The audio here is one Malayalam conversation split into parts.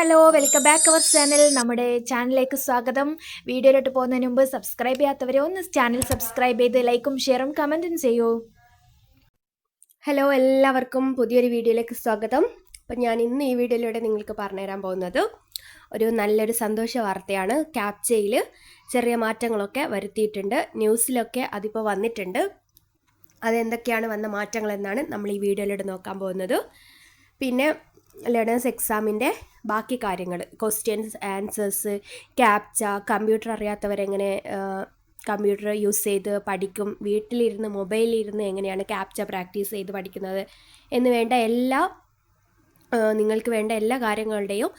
Hello, welcome back our channel. നമ്മുടെ ചാനലിലേക്ക് സ്വാഗതം. വീഡിയോയിലോട്ട് പോകുന്നതിന് മുമ്പ് സബ്സ്ക്രൈബ് ചെയ്യാത്തവരെ ഒന്ന് ചാനൽ സബ്സ്ക്രൈബ് ചെയ്ത് ലൈക്കും ഷെയറും കമൻറ്റും ചെയ്യൂ. ഹലോ, എല്ലാവർക്കും പുതിയൊരു വീഡിയോയിലേക്ക് സ്വാഗതം. അപ്പം ഞാൻ ഇന്ന് ഈ വീഡിയോയിലൂടെ നിങ്ങൾക്ക് പറഞ്ഞുതരാൻ പോകുന്നത് ഒരു നല്ലൊരു സന്തോഷ വാർത്തയാണ്. ക്യാപ്ചയിൽ ചെറിയ മാറ്റങ്ങളൊക്കെ വരുത്തിയിട്ടുണ്ട്. ന്യൂസിലൊക്കെ അതിപ്പോൾ വന്നിട്ടുണ്ട്. അതെന്തൊക്കെയാണ് വന്ന മാറ്റങ്ങളെന്നാണ് നമ്മൾ ഈ വീഡിയോയിലൂടെ നോക്കാൻ പോകുന്നത്. പിന്നെ ലേണേഴ്സ് എക്സാമിൻ്റെ ബാക്കി കാര്യങ്ങൾ, ക്വസ്റ്റ്യൻസ്, ആൻസേഴ്സ്, ക്യാപ്ച, കമ്പ്യൂട്ടർ അറിയാത്തവരെങ്ങനെ കമ്പ്യൂട്ടർ യൂസ് ചെയ്ത് പഠിക്കും, വീട്ടിലിരുന്ന് മൊബൈലിലിരുന്ന് എങ്ങനെയാണ് ക്യാപ്ച പ്രാക്ടീസ് ചെയ്ത് പഠിക്കുന്നത് എന്ന് വേണ്ട നിങ്ങൾക്ക് വേണ്ട എല്ലാ കാര്യങ്ങളുടെയും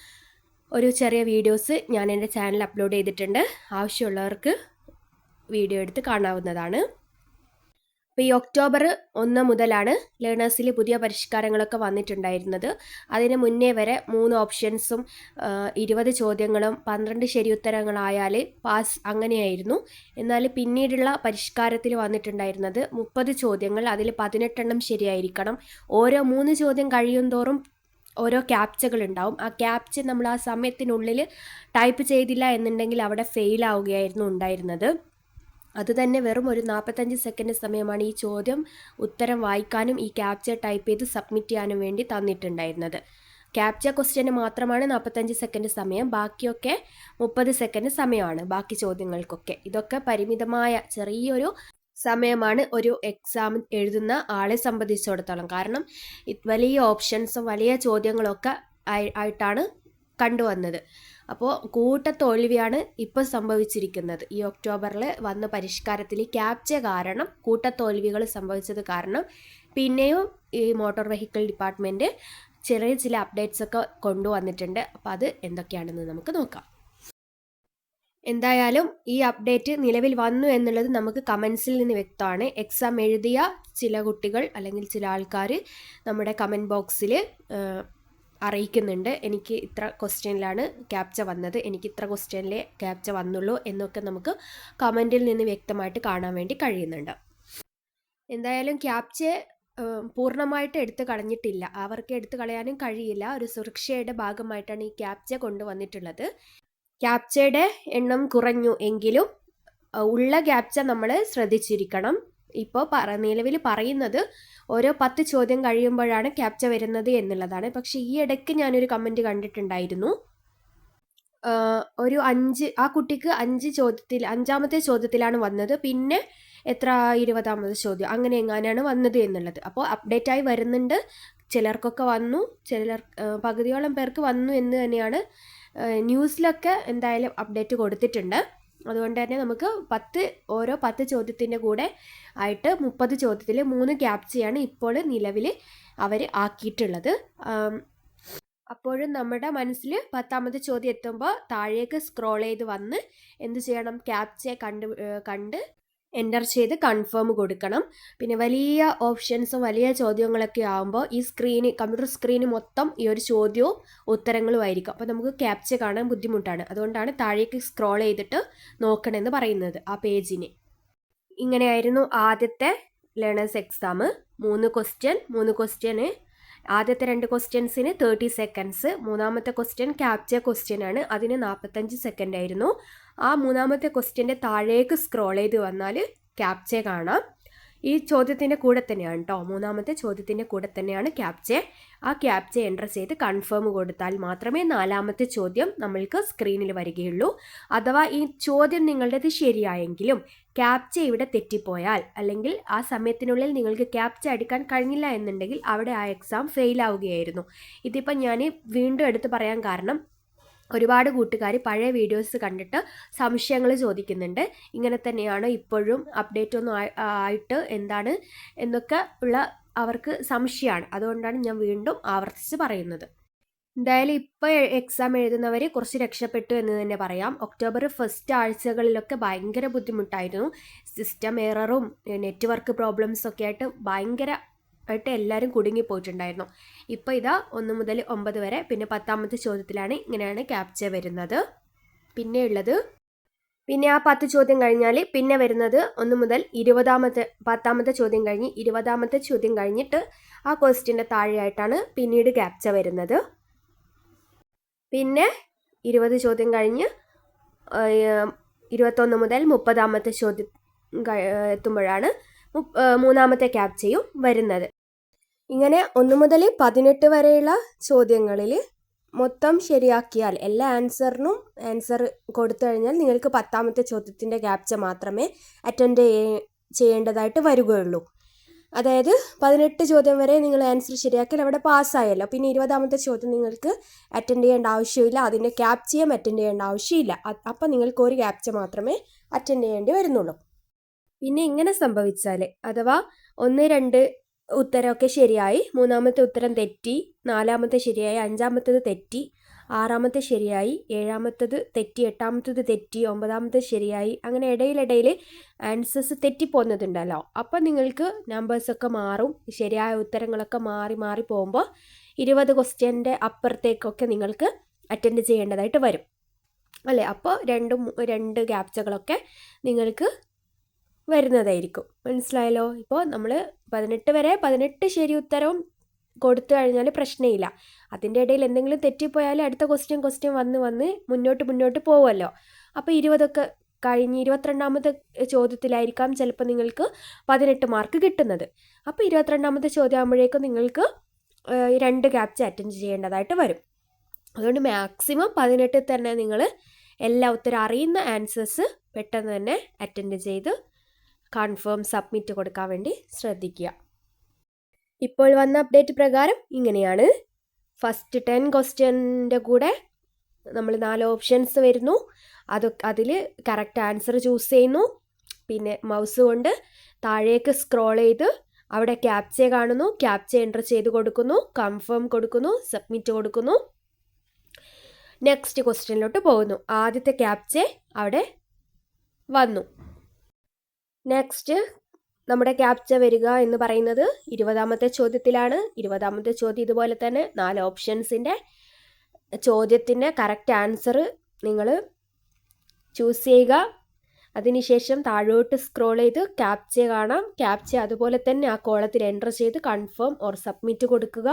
ഒരു ചെറിയ വീഡിയോസ് ഞാൻ എൻ്റെ ചാനലിൽ അപ്ലോഡ് ചെയ്തിട്ടുണ്ട്. ആവശ്യമുള്ളവർക്ക് വീഡിയോ എടുത്ത് കാണാവുന്നതാണ്. അപ്പോൾ ഈ ഒക്ടോബർ 1 മുതലാണ് ലേണേഴ്സിൽ പുതിയ പരിഷ്കാരങ്ങളൊക്കെ വന്നിട്ടുണ്ടായിരുന്നത്. അതിന് മുന്നേ വരെ 3 ഓപ്ഷൻസും 20 ചോദ്യങ്ങളും 12 ശരിയുത്തരങ്ങളായാൽ പാസ് അങ്ങനെയായിരുന്നു. എന്നാൽ പിന്നീടുള്ള പരിഷ്കാരത്തിൽ വന്നിട്ടുണ്ടായിരുന്നത് 30 ചോദ്യങ്ങൾ, അതിൽ 18 ശരിയായിരിക്കണം. ഓരോ 3 ചോദ്യം കഴിയും തോറും ഓരോ ക്യാപ്ചകൾ ഉണ്ടാവും. ആ ക്യാപ്ച നമ്മൾ ആ സമയത്തിനുള്ളിൽ ടൈപ്പ് ചെയ്തില്ല എന്നുണ്ടെങ്കിൽ അവിടെ ഫെയിൽ ആവുകയായിരുന്നു ഉണ്ടായിരുന്നത്. അതുതന്നെ വെറും ഒരു 45 സെക്കൻഡ് സമയമാണ് ഈ ചോദ്യം ഉത്തരം വായിക്കാനും ഈ ക്യാപ്ച ടൈപ്പ് ചെയ്ത് സബ്മിറ്റ് ചെയ്യാനും വേണ്ടി തന്നിട്ടുണ്ടായിരുന്നത്. ക്യാപ്ച ക്വസ്റ്റ്യന് മാത്രമാണ് 45 സെക്കൻഡ് സമയം, ബാക്കിയൊക്കെ 30 സെക്കൻഡ് സമയമാണ് ബാക്കി ചോദ്യങ്ങൾക്കൊക്കെ. ഇതൊക്കെ പരിമിതമായ ചെറിയൊരു സമയമാണ് ഒരു എക്സാം എഴുതുന്ന ആളെ സംബന്ധിച്ചിടത്തോളം. കാരണം വലിയ ഓപ്ഷൻസും വലിയ ചോദ്യങ്ങളൊക്കെ ആയിട്ടാണ് കണ്ടുവന്നത്. അപ്പോൾ കൂട്ടത്തോൽവിയാണ് ഇപ്പോൾ സംഭവിച്ചിരിക്കുന്നത്. ഈ ഒക്ടോബറിൽ വന്ന പരിഷ്കാരത്തിൽ ക്യാപ്ച കാരണം കൂട്ടത്തോൽവികൾ സംഭവിച്ചത് കാരണം പിന്നെയും ഈ മോട്ടോർ വെഹിക്കിൾ ഡിപ്പാർട്ട്മെൻറ്റ് ചെറിയ ചില അപ്ഡേറ്റ്സ് ഒക്കെ കൊണ്ടുവന്നിട്ടുണ്ട്. അപ്പോൾ അത് എന്തൊക്കെയാണെന്ന് നമുക്ക് നോക്കാം. എന്തായാലും ഈ അപ്ഡേറ്റ് നിലവിൽ വന്നു എന്നുള്ളത് നമുക്ക് കമൻസിൽ നിന്ന് വ്യക്തമാണ്. എക്സാം എഴുതിയ ചില കുട്ടികൾ അല്ലെങ്കിൽ ചില ആൾക്കാർ നമ്മുടെ കമൻറ്റ് ബോക്സിൽ അറിയിക്കുന്നുണ്ട്, എനിക്ക് ഇത്ര ക്വസ്റ്റ്യനിലാണ് ക്യാപ്ച വന്നത്, എനിക്ക് ഇത്ര ക്വസ്റ്റ്യനിലേ ക്യാപ്ച വന്നുള്ളൂ എന്നൊക്കെ നമുക്ക് കമൻറ്റിൽ നിന്ന് വ്യക്തമായിട്ട് കാണാൻ വേണ്ടി കഴിയുന്നുണ്ട്. എന്തായാലും ക്യാപ്ച പൂർണ്ണമായിട്ട് എടുത്തു കളഞ്ഞിട്ടില്ല, അവർക്ക് എടുത്തു കളയാനും കഴിയില്ല. ഒരു സുരക്ഷയുടെ ഭാഗമായിട്ടാണ് ഈ ക്യാപ്ച കൊണ്ടുവന്നിട്ടുള്ളത്. ക്യാപ്ചയുടെ എണ്ണം കുറഞ്ഞു എങ്കിലും ഉള്ള ക്യാപ്ച നമ്മൾ ശ്രദ്ധിച്ചിരിക്കണം. ഇപ്പോൾ നിലവിൽ പറയുന്നത് ഓരോ 10 ചോദ്യം കഴിയുമ്പോഴാണ് ക്യാപ്ച വരുന്നത് എന്നുള്ളതാണ്. പക്ഷെ ഈ ഇടയ്ക്ക് ഞാനൊരു കമൻറ്റ് കണ്ടിട്ടുണ്ടായിരുന്നു, ഒരു 5 ആ കുട്ടിക്ക് 5-ാമത്തെ ചോദ്യത്തിലാണ് വന്നത്, പിന്നെ 20ാമത് ചോദ്യം അങ്ങനെ എങ്ങാനാണ് വന്നത് എന്നുള്ളത്. അപ്പോൾ അപ്ഡേറ്റായി വരുന്നുണ്ട്. ചിലർക്കൊക്കെ വന്നു, പകുതിയോളം പേർക്ക് വന്നു എന്ന് തന്നെയാണ് ന്യൂസിലൊക്കെ എന്തായാലും അപ്ഡേറ്റ് കൊടുത്തിട്ടുണ്ട്. അതുകൊണ്ട് തന്നെ നമുക്ക് ഓരോ 10 ചോദ്യത്തിൻ്റെ കൂടെ ആയിട്ട് 30 ചോദ്യത്തിൽ 3 ക്യാപ്ചയാണ് ഇപ്പോൾ നിലവിൽ അവർ ആക്കിയിട്ടുള്ളത്. അപ്പോഴും നമ്മുടെ മനസ്സിൽ 10ാമത്തെ ചോദ്യം എത്തുമ്പോൾ താഴേക്ക് സ്ക്രോൾ ചെയ്ത് വന്ന് എന്ത് ചെയ്യണം, ക്യാപ്ചയെ കണ്ട് എൻ്റർ ചെയ്ത് കൺഫേം കൊടുക്കണം. പിന്നെ വലിയ ഓപ്ഷൻസും വലിയ ചോദ്യങ്ങളൊക്കെ ആകുമ്പോൾ ഈ കമ്പ്യൂട്ടർ സ്ക്രീന് മൊത്തം ഈ ഒരു ചോദ്യവും ഉത്തരങ്ങളും ആയിരിക്കും. അപ്പോൾ നമുക്ക് ക്യാപ്ച കാണാൻ ബുദ്ധിമുട്ടാണ്. അതുകൊണ്ടാണ് താഴേക്ക് സ്ക്രോൾ ചെയ്തിട്ട് നോക്കണമെന്ന് പറയുന്നത് ആ പേജിന്. ഇങ്ങനെയായിരുന്നു ആദ്യത്തെ ലേണേഴ്സ് എക്സാം. 3 ക്വസ്റ്റ്യന് ആദ്യത്തെ 2 ക്വസ്റ്റ്യൻസിന് 30 സെക്കൻഡ്സ്, മൂന്നാമത്തെ ക്വസ്റ്റ്യൻ ക്യാപ്ച ക്വസ്റ്റ്യനാണ്, അതിന് 45 സെക്കൻഡ് ആയിരുന്നു. ആ മൂന്നാമത്തെ ക്വസ്റ്റ്യൻ്റെ താഴേക്ക് സ്ക്രോൾ ചെയ്ത് വന്നാൽ ക്യാപ്ച കാണാം. ഈ ചോദ്യത്തിൻ്റെ കൂടെ തന്നെയാണ് കേട്ടോ, മൂന്നാമത്തെ ചോദ്യത്തിൻ്റെ കൂടെ തന്നെയാണ് ക്യാപ്ച. ആ ക്യാപ്ച എൻ്റർ ചെയ്ത് കൺഫേം കൊടുത്താൽ മാത്രമേ 4ാമത്തെ ചോദ്യം നമ്മൾക്ക് സ്ക്രീനിൽ വരികയുള്ളൂ. അഥവാ ഈ ചോദ്യം നിങ്ങളുടേത് ശരിയായെങ്കിലും ക്യാപ്ച ഇവിടെ തെറ്റിപ്പോയാൽ അല്ലെങ്കിൽ ആ സമയത്തിനുള്ളിൽ നിങ്ങൾക്ക് ക്യാപ്ച എടുക്കാൻ കഴിഞ്ഞില്ല എന്നുണ്ടെങ്കിൽ അവിടെ ആ എക്സാം ഫെയിൽ ആവുകയായിരുന്നു. ഇതിപ്പോൾ ഞാൻ വീണ്ടും എടുത്ത് പറയാൻ കാരണം ഒരുപാട് കൂട്ടുകാർ പഴയ വീഡിയോസ് കണ്ടിട്ട് സംശയങ്ങൾ ചോദിക്കുന്നുണ്ട്. ഇങ്ങനെ തന്നെയാണ് ഇപ്പോഴും അപ്ഡേറ്റ് ഒന്നും ആയിട്ട് എന്താണ് എന്നൊക്കെ ഉള്ള അവർക്ക് സംശയമാണ്. അതുകൊണ്ടാണ് ഞാൻ വീണ്ടും ആവർത്തിച്ച് പറയുന്നത്. എന്തായാലും ഇപ്പോൾ എക്സാം എഴുതുന്നവർ കുറച്ച് രക്ഷപ്പെട്ടു എന്ന് തന്നെ പറയാം. ഒക്ടോബർ 1 ആഴ്ചകളിലൊക്കെ ഭയങ്കര ബുദ്ധിമുട്ടായിരുന്നു. സിസ്റ്റം എററും നെറ്റ്വർക്ക് പ്രോബ്ലംസൊക്കെ ആയിട്ട് ഭയങ്കരമായിട്ട് എല്ലാവരും കുടുങ്ങിപ്പോയിട്ടുണ്ടായിരുന്നു. ഇപ്പോൾ ഇതാ 1 മുതൽ 9 വരെ, പിന്നെ 10ാമത്തെ ചോദ്യത്തിലാണ് ഇങ്ങനെയാണ് ക്യാപ്ച വരുന്നത്. പിന്നെ ആ 10 ചോദ്യം കഴിഞ്ഞാൽ പിന്നെ വരുന്നത് 1 മുതൽ 10ാമത്തെ ചോദ്യം കഴിഞ്ഞ് 20ാമത്തെ ചോദ്യം കഴിഞ്ഞിട്ട് ആ ക്വസ്റ്റ്യൻ്റെ താഴെയായിട്ടാണ് പിന്നീട് ക്യാപ്ച വരുന്നത്. പിന്നെ 20 ചോദ്യം കഴിഞ്ഞ് 21 മുതൽ 30ാമത്തെ ചോദ്യം എത്തുമ്പോഴാണ് മൂന്നാമത്തെ ക്യാപ്ചയും വരുന്നത്. ഇങ്ങനെ 1 മുതൽ 18 വരെയുള്ള ചോദ്യങ്ങളിൽ മൊത്തം ശരിയാക്കിയാൽ എല്ലാ ആൻസർ കൊടുത്തു കഴിഞ്ഞാൽ നിങ്ങൾക്ക് 10ാമത്തെ ചോദ്യത്തിൻ്റെ ക്യാപ്ച മാത്രമേ അറ്റൻഡ് ചെയ്യേണ്ടതായിട്ട് വരികയുള്ളൂ. അതായത് 18 ചോദ്യം വരെ നിങ്ങൾ ആൻസർ ശരിയാക്കിയാൽ അവിടെ പാസ്സായല്ലോ. പിന്നെ 20ാമത്തെ ചോദ്യം നിങ്ങൾക്ക് അറ്റൻഡ് ചെയ്യേണ്ട ആവശ്യമില്ല, അതിൻ്റെ ക്യാപ്ചയും അറ്റൻഡ് ചെയ്യേണ്ട ആവശ്യമില്ല. അപ്പം നിങ്ങൾക്ക് ഒരു ക്യാപ്ച മാത്രമേ അറ്റൻഡ് ചെയ്യേണ്ടി വരുന്നുള്ളൂ. പിന്നെ ഇങ്ങനെ സംഭവിച്ചാൽ അഥവാ 1, 2 ഉത്തരമൊക്കെ ശരിയായി, 3ാമത്തെ ഉത്തരം തെറ്റി, 4ാമത്തെ ശരിയായി, 5ാമത്തേത് തെറ്റി, 6ാമത്തെ ശരിയായി, 7ാമത്തേത് തെറ്റി, 8ാമത്തേത് തെറ്റി, 9ാമത്തെ ശരിയായി, അങ്ങനെ ഇടയിലിടയിൽ ആൻസേഴ്സ് തെറ്റിപ്പോകുന്നതുണ്ടല്ലോ. അപ്പം നിങ്ങൾക്ക് നമ്പേഴ്സൊക്കെ മാറും, ശരിയായ ഉത്തരങ്ങളൊക്കെ മാറി പോകുമ്പോൾ 20 ക്വസ്റ്റ്യൻ്റെ അപ്പുറത്തേക്കൊക്കെ നിങ്ങൾക്ക് അറ്റൻഡ് ചെയ്യേണ്ടതായിട്ട് വരും അല്ലേ. അപ്പോൾ 2 ക്യാപ്ചകളൊക്കെ നിങ്ങൾക്ക് വരുന്നതായിരിക്കും. മനസ്സിലായല്ലോ. ഇപ്പോൾ നമ്മൾ 18 വരെ 18 ശരി ഉത്തരവും കൊടുത്തു കഴിഞ്ഞാൽ പ്രശ്നമില്ല. അതിൻ്റെ ഇടയിൽ എന്തെങ്കിലും തെറ്റിപ്പോയാൽ അടുത്ത ക്വസ്റ്റ്യൻ വന്ന് മുന്നോട്ട് പോകുമല്ലോ. അപ്പോൾ 20ഒക്കെ കഴിഞ്ഞ് 22ാമത്തെ ചോദ്യത്തിലായിരിക്കാം ചിലപ്പോൾ നിങ്ങൾക്ക് 18 മാർക്ക് കിട്ടുന്നത്. അപ്പോൾ 22ാമത്തെ ചോദ്യം ആകുമ്പോഴേക്കും നിങ്ങൾക്ക് 2 ക്യാപ്ച അറ്റൻഡ് ചെയ്യേണ്ടതായിട്ട് വരും. അതുകൊണ്ട് മാക്സിമം 18 തന്നെ നിങ്ങൾ എല്ലാ ഉത്തരം അറിയുന്ന ആൻസേഴ്സ് പെട്ടെന്ന് തന്നെ അറ്റൻഡ് ചെയ്ത് കൺഫേം സബ്മിറ്റ് കൊടുക്കാൻ വേണ്ടി ശ്രദ്ധിക്കുക. ഇപ്പോൾ വന്ന അപ്ഡേറ്റ് പ്രകാരം ഇങ്ങനെയാണ്. ഫസ്റ്റ് 10 ക്വസ്റ്റ്യൻ്റെ കൂടെ നമ്മൾ 4 ഓപ്ഷൻസ് വരുന്നു. അതിൽ കറക്റ്റ് ആൻസർ ചൂസ് ചെയ്യുന്നു. പിന്നെ മൗസ് കൊണ്ട് താഴേക്ക് സ്ക്രോൾ ചെയ്ത് അവിടെ ക്യാപ്ച കാണുന്നു, ക്യാപ്ച എൻ്റർ ചെയ്ത് കൊടുക്കുന്നു, കൺഫേം കൊടുക്കുന്നു, സബ്മിറ്റ് കൊടുക്കുന്നു. നെക്സ്റ്റ് ക്വസ്റ്റ്യനിലോട്ട് പോകുന്നു. ആദ്യത്തെ ക്യാപ്ച അവിടെ വന്നു. നെക്സ്റ്റ് നമ്മുടെ ക്യാപ്ച വരിക എന്ന് പറയുന്നത് 20ാമത്തെ ചോദ്യത്തിലാണ്. 20ാമത്തെ ചോദ്യം ഇതുപോലെ തന്നെ 4 ഓപ്ഷൻസിൻ്റെ ചോദ്യത്തിൻ്റെ കറക്റ്റ് ആൻസർ നിങ്ങൾ ചൂസ് ചെയ്യുക. അതിനുശേഷം താഴോട്ട് സ്ക്രോൾ ചെയ്ത് ക്യാപ്ച കാണാം, ക്യാപ്ച അതുപോലെ തന്നെ ആ കോളത്തിൽ എൻ്റർ ചെയ്ത് കൺഫേം ഓർ സബ്മിറ്റ് കൊടുക്കുക.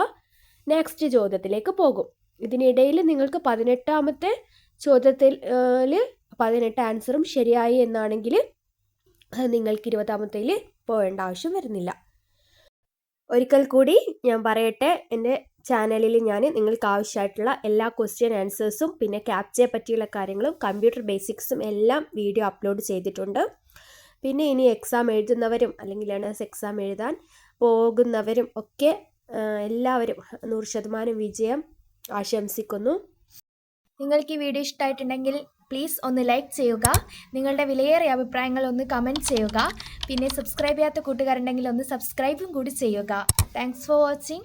നെക്സ്റ്റ് ചോദ്യത്തിലേക്ക് പോകും. ഇതിനിടയിൽ നിങ്ങൾക്ക് 18ാമത്തെ ചോദ്യത്തിൽ 18 ആൻസറും ശരിയായി എന്നാണെങ്കിൽ നിങ്ങൾക്ക് 20ാമത്തേൽ പോകേണ്ട ആവശ്യം വരുന്നില്ല. ഒരിക്കൽ കൂടി ഞാൻ പറയട്ടെ, എൻ്റെ ചാനലിൽ ഞാൻ നിങ്ങൾക്ക് ആവശ്യമായിട്ടുള്ള എല്ലാ ക്വസ്റ്റ്യൻ ആൻസേഴ്സും പിന്നെ ക്യാപ്ചയെ പറ്റിയുള്ള കാര്യങ്ങളും കമ്പ്യൂട്ടർ ബേസിക്സും എല്ലാം വീഡിയോ അപ്ലോഡ് ചെയ്തിട്ടുണ്ട്. പിന്നെ ഇനി എക്സാം എഴുതുന്നവരും അല്ലെങ്കിൽ ലേണേഴ്സ് എക്സാം എഴുതാൻ പോകുന്നവരും ഒക്കെ എല്ലാവരും 100% വിജയം ആശംസിക്കുന്നു. നിങ്ങൾക്ക് ഈ വീഡിയോ ഇഷ്ടമായിട്ടുണ്ടെങ്കിൽ പ്ലീസ് ഒന്ന് ലൈക്ക് ചെയ്യുക. നിങ്ങളുടെ വിലയേറിയ അഭിപ്രായങ്ങൾ ഒന്ന് കമൻറ്റ് ചെയ്യുക. പിന്നെ സബ്സ്ക്രൈബ് ചെയ്യാത്ത കൂട്ടുകാരുണ്ടെങ്കിൽ ഒന്ന് സബ്സ്ക്രൈബും കൂടി ചെയ്യുക. Thanks for watching.